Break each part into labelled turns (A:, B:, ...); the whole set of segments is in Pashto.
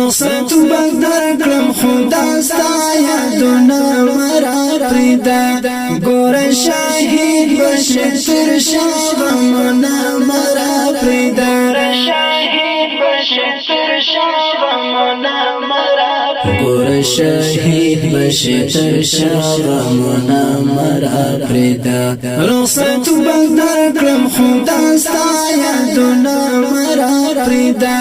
A: رخصت بغدر کلم خدا ستا یادونا مرا پریدا گور شاهد بشه تر شغمنا مرا پریدا شاهد بشه تر شغمنا مرا گور شاهد بشه تر شغمنا مرا پریدا رخصت بغدر کلم خدا ستا یادونا مرا پریدا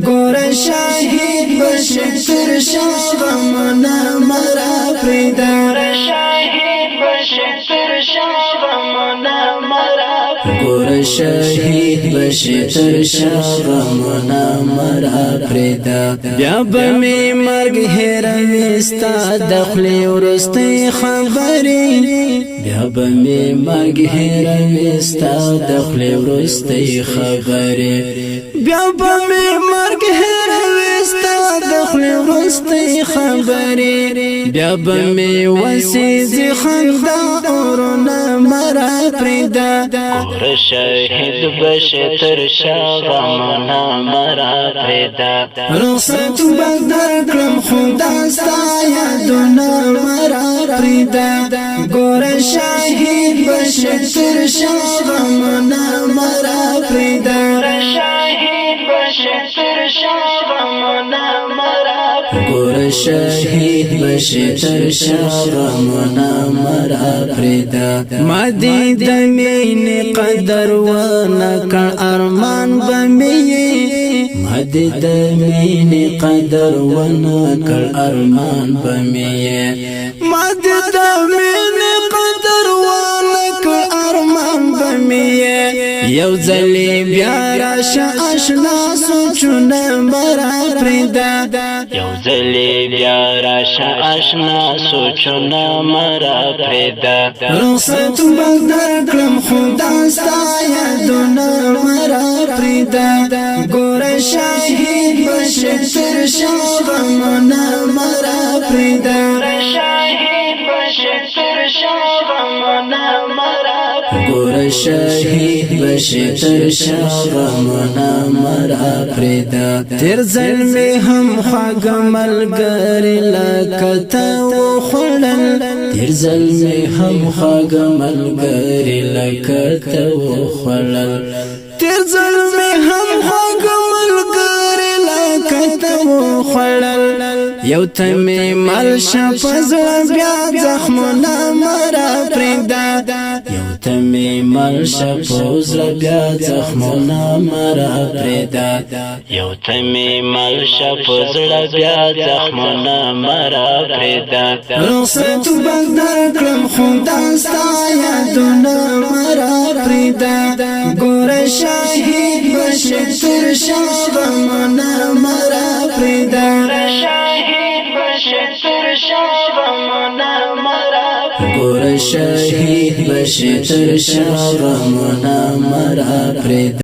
A: گور شاهد بشه تر شغمنا مرا پریدا شاهد بشه تر شغمنا مرا گور شاهد بشه تر شغمنا مرا پریدا بیا بمی مرگ هیروي ستا دخلی ورستی خبری بیا بمی مرگ هیروي ستا دخلی ورستی خبری بیا بمی مرگ هیروي ستا دخلی ورستی خبری بیا بمی وسیزی خندا اورنا مرا پریدا گور شاهد بشه تر شغمنا مرا پریدا رخصت بغدر کلم خدا ستا یادونا مرا پریدا گور شاهد بشه تر شغمنا مرا پریدا شاهد بشه تر شغمنا مرا گور شاهد بشه تر شغمنا مرا پریدا مدی د مین قدر و نکړ ارمان بمی مدی د مین قدر و نکړ ارمان بمی مدی د مین قدر و نکړ ارمان بمی یو ځلی بیا راشه آشنا سوچونه مرا پریدا یو ځلی بیا راشه آشنا سوچونه مرا پریدا رخصت بغدر کلم خدا ستا یادونا مرا پریدا گور شاهد بشه تر شغمنا مرا پریدا شاهد بشه تر شغمنا مرا گور شاهد بشه تر شغمنا مرا پریدا تر ظلمی هم خواږه ملګری لکه تا وخوړل تر ظلمی هم خواږه ملګری لکه تا وخوړل تر ظلمی هم خواږه ملګری لکه تا وخوړل یو تمی مل شپزړه بیا زخمونه مرا پریدا یو تمی مل شپزړه بیا زخمونه مرا پریدا یو تمی مل شپزړه بیا زخمونه مرا پریدا رخصت بغدر کلم خدا ستا یادونا مرا پریدا گور شاهد بشه تر شغمنا مرا پریدا شاهد بشه تر شغمنا مرا گور شاهد بشه تر شغمنا مرا پریدا